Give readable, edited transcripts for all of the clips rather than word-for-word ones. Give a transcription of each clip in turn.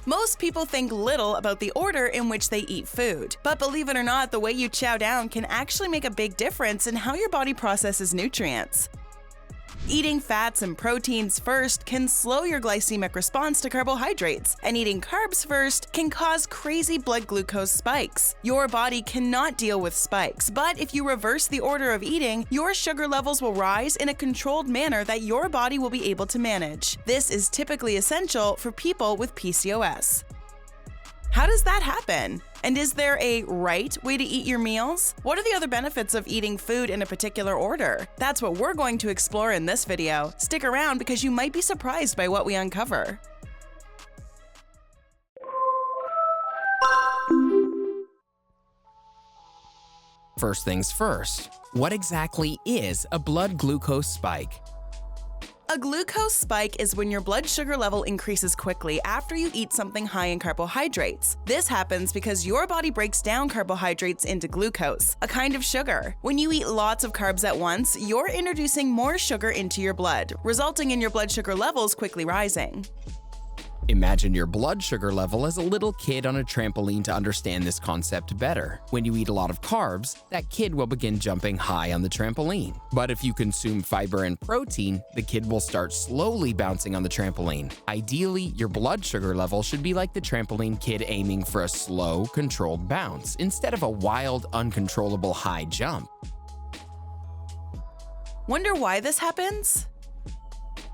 Most people think little about the order in which they eat food, but believe it or not, the way you chow down can actually make a big difference in how your body processes nutrients. Eating fats and proteins first can slow your glycemic response to carbohydrates, and eating carbs first can cause crazy blood glucose spikes. Your body cannot deal with spikes, but if you reverse the order of eating, your sugar levels will rise in a controlled manner that your body will be able to manage. This is typically essential for people with PCOS. How does that happen? And is there a right way to eat your meals? What are the other benefits of eating food in a particular order? That's what we're going to explore in this video. Stick around because you might be surprised by what we uncover. First things first, what exactly is a blood glucose spike? A glucose spike is when your blood sugar level increases quickly after you eat something high in carbohydrates. This happens because your body breaks down carbohydrates into glucose, a kind of sugar. When you eat lots of carbs at once, you're introducing more sugar into your blood, resulting in your blood sugar levels quickly rising. Imagine your blood sugar level as a little kid on a trampoline to understand this concept better. When you eat a lot of carbs, that kid will begin jumping high on the trampoline. But if you consume fiber and protein, the kid will start slowly bouncing on the trampoline. Ideally, your blood sugar level should be like the trampoline kid aiming for a slow, controlled bounce instead of a wild, uncontrollable high jump. Wonder why this happens?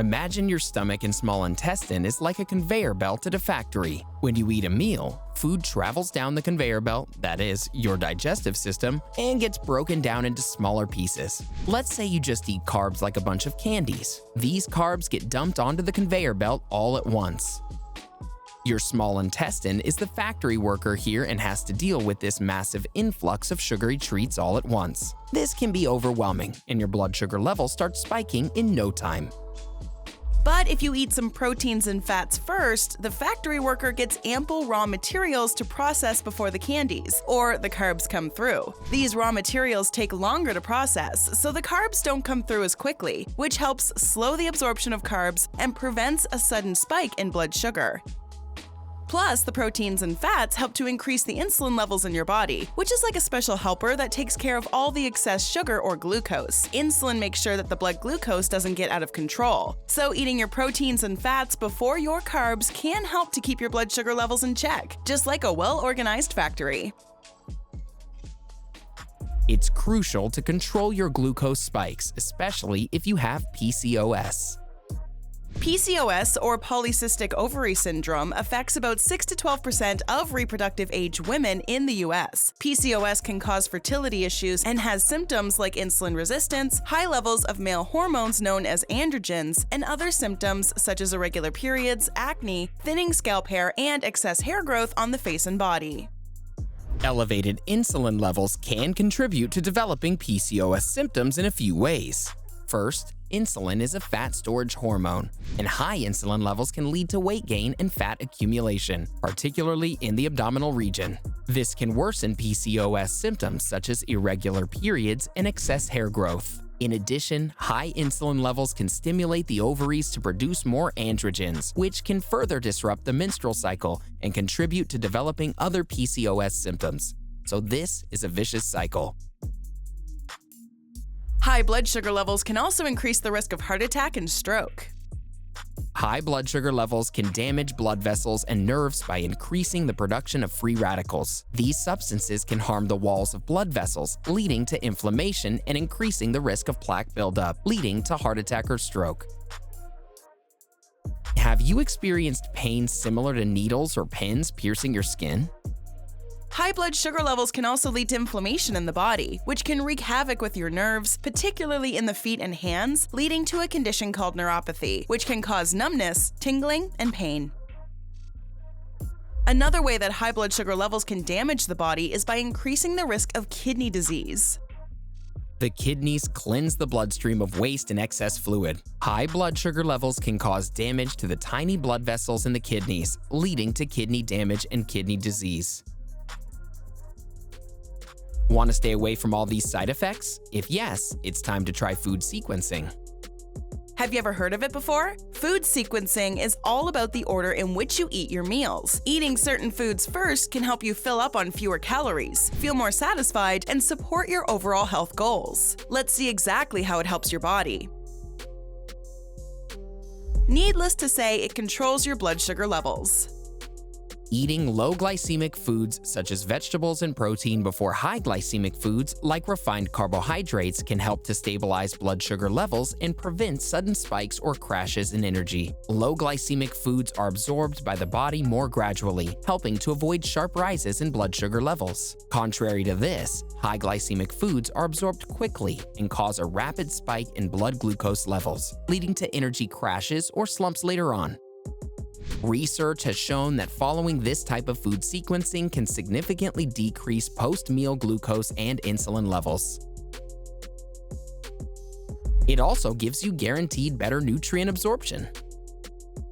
Imagine your stomach and small intestine is like a conveyor belt at a factory. When you eat a meal, food travels down the conveyor belt, that is, your digestive system, and gets broken down into smaller pieces. Let's say you just eat carbs like a bunch of candies. These carbs get dumped onto the conveyor belt all at once. Your small intestine is the factory worker here and has to deal with this massive influx of sugary treats all at once. This can be overwhelming, and your blood sugar level starts spiking in no time. But if you eat some proteins and fats first, the factory worker gets ample raw materials to process before the candies, or the carbs come through. These raw materials take longer to process, so the carbs don't come through as quickly, which helps slow the absorption of carbs and prevents a sudden spike in blood sugar. Plus, the proteins and fats help to increase the insulin levels in your body, which is like a special helper that takes care of all the excess sugar or glucose. Insulin makes sure that the blood glucose doesn't get out of control. So eating your proteins and fats before your carbs can help to keep your blood sugar levels in check, just like a well-organized factory. It's crucial to control your glucose spikes, especially if you have PCOS. PCOS, or polycystic ovary syndrome, affects about 6 to 12% of reproductive age women in the US. PCOS can cause fertility issues and has symptoms like insulin resistance, high levels of male hormones known as androgens, and other symptoms such as irregular periods, acne, thinning scalp hair, and excess hair growth on the face and body. Elevated insulin levels can contribute to developing PCOS symptoms in a few ways. First, insulin is a fat storage hormone, and high insulin levels can lead to weight gain and fat accumulation, particularly in the abdominal region. This can worsen PCOS symptoms such as irregular periods and excess hair growth. In addition, high insulin levels can stimulate the ovaries to produce more androgens, which can further disrupt the menstrual cycle and contribute to developing other PCOS symptoms. So this is a vicious cycle. High blood sugar levels can also increase the risk of heart attack and stroke. High blood sugar levels can damage blood vessels and nerves by increasing the production of free radicals. These substances can harm the walls of blood vessels, leading to inflammation and increasing the risk of plaque buildup, leading to heart attack or stroke. Have you experienced pain similar to needles or pins piercing your skin? High blood sugar levels can also lead to inflammation in the body, which can wreak havoc with your nerves, particularly in the feet and hands, leading to a condition called neuropathy, which can cause numbness, tingling, and pain. Another way that high blood sugar levels can damage the body is by increasing the risk of kidney disease. The kidneys cleanse the bloodstream of waste and excess fluid. High blood sugar levels can cause damage to the tiny blood vessels in the kidneys, leading to kidney damage and kidney disease. Want to stay away from all these side effects? If yes, it's time to try food sequencing. Have you ever heard of it before? Food sequencing is all about the order in which you eat your meals. Eating certain foods first can help you fill up on fewer calories, feel more satisfied, and support your overall health goals. Let's see exactly how it helps your body. Needless to say, it controls your blood sugar levels. Eating low glycemic foods such as vegetables and protein before high glycemic foods like refined carbohydrates can help to stabilize blood sugar levels and prevent sudden spikes or crashes in energy. Low glycemic foods are absorbed by the body more gradually, helping to avoid sharp rises in blood sugar levels. Contrary to this, high glycemic foods are absorbed quickly and cause a rapid spike in blood glucose levels, leading to energy crashes or slumps later on. Research has shown that following this type of food sequencing can significantly decrease post-meal glucose and insulin levels. It also gives you guaranteed better nutrient absorption.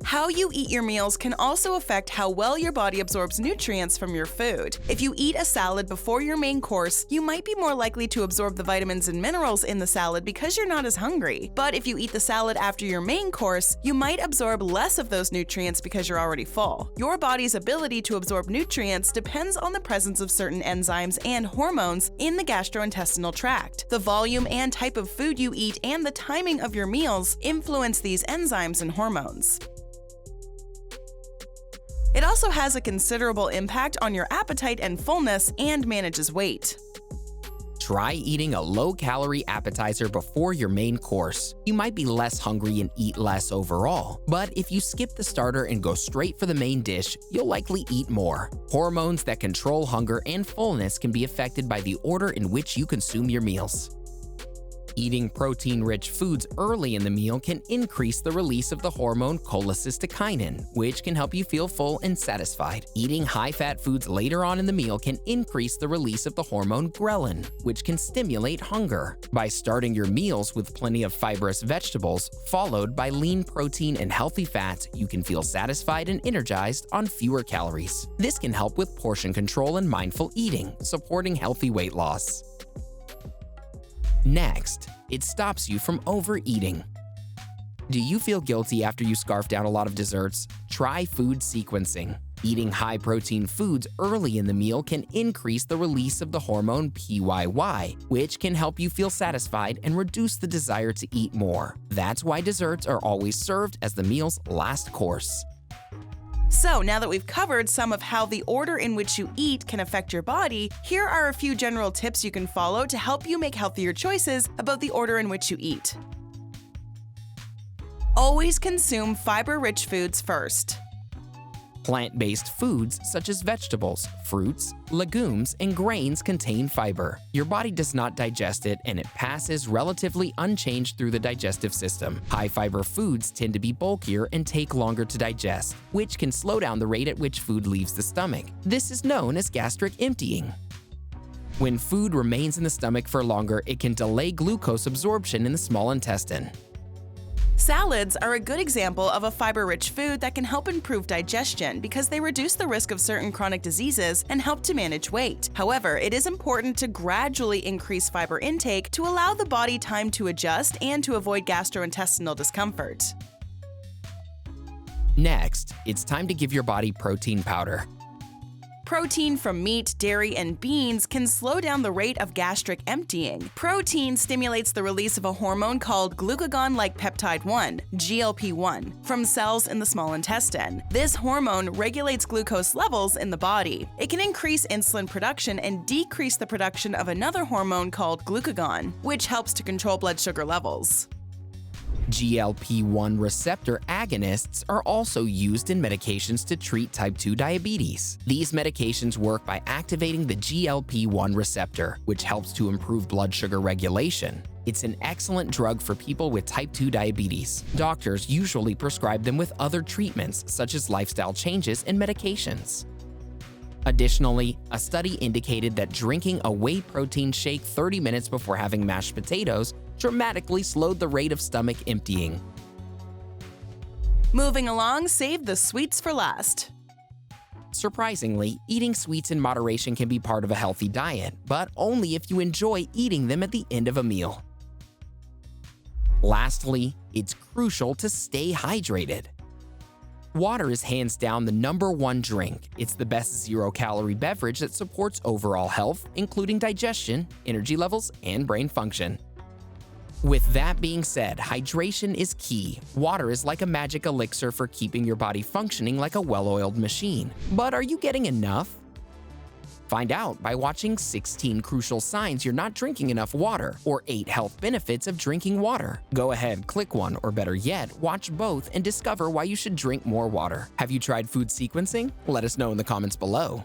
How you eat your meals can also affect how well your body absorbs nutrients from your food. If you eat a salad before your main course, you might be more likely to absorb the vitamins and minerals in the salad because you're not as hungry. But if you eat the salad after your main course, you might absorb less of those nutrients because you're already full. Your body's ability to absorb nutrients depends on the presence of certain enzymes and hormones in the gastrointestinal tract. The volume and type of food you eat and the timing of your meals influence these enzymes and hormones. It also has a considerable impact on your appetite and fullness and manages weight. Try eating a low-calorie appetizer before your main course. You might be less hungry and eat less overall, but if you skip the starter and go straight for the main dish, you'll likely eat more. Hormones that control hunger and fullness can be affected by the order in which you consume your meals. Eating protein-rich foods early in the meal can increase the release of the hormone cholecystokinin, which can help you feel full and satisfied. Eating high-fat foods later on in the meal can increase the release of the hormone ghrelin, which can stimulate hunger. By starting your meals with plenty of fibrous vegetables, followed by lean protein and healthy fats, you can feel satisfied and energized on fewer calories. This can help with portion control and mindful eating, supporting healthy weight loss. Next, it stops you from overeating. Do you feel guilty after you scarf down a lot of desserts? Try food sequencing. Eating high-protein foods early in the meal can increase the release of the hormone PYY, which can help you feel satisfied and reduce the desire to eat more. That's why desserts are always served as the meal's last course. So now that we've covered some of how the order in which you eat can affect your body, here are a few general tips you can follow to help you make healthier choices about the order in which you eat. Always consume fiber-rich foods first. Plant-based foods such as vegetables, fruits, legumes, and grains contain fiber. Your body does not digest it, and it passes relatively unchanged through the digestive system. High-fiber foods tend to be bulkier and take longer to digest, which can slow down the rate at which food leaves the stomach. This is known as gastric emptying. When food remains in the stomach for longer, it can delay glucose absorption in the small intestine. Salads are a good example of a fiber-rich food that can help improve digestion because they reduce the risk of certain chronic diseases and help to manage weight. However, it is important to gradually increase fiber intake to allow the body time to adjust and to avoid gastrointestinal discomfort. Next, it's time to give your body protein powder. Protein from meat, dairy, and beans can slow down the rate of gastric emptying. Protein stimulates the release of a hormone called glucagon-like peptide 1, GLP-1, from cells in the small intestine. This hormone regulates glucose levels in the body. It can increase insulin production and decrease the production of another hormone called glucagon, which helps to control blood sugar levels. GLP-1 receptor agonists are also used in medications to treat type 2 diabetes. These medications work by activating the GLP-1 receptor, which helps to improve blood sugar regulation. It's an excellent drug for people with type 2 diabetes. Doctors usually prescribe them with other treatments, such as lifestyle changes and medications. Additionally, a study indicated that drinking a whey protein shake 30 minutes before having mashed potatoes dramatically slowed the rate of stomach emptying. Moving along, save the sweets for last. Surprisingly, eating sweets in moderation can be part of a healthy diet, but only if you enjoy eating them at the end of a meal. Lastly, it's crucial to stay hydrated. Water is hands down the #1 drink. It's the best zero-calorie beverage that supports overall health, including digestion, energy levels, and brain function. With that being said, hydration is key. Water is like a magic elixir for keeping your body functioning like a well-oiled machine. But are you getting enough? Find out by watching 16 crucial signs you're not drinking enough water, or 8 health benefits of drinking water. Go ahead, click one, or better yet, watch both and discover why you should drink more water. Have you tried food sequencing? Let us know in the comments below.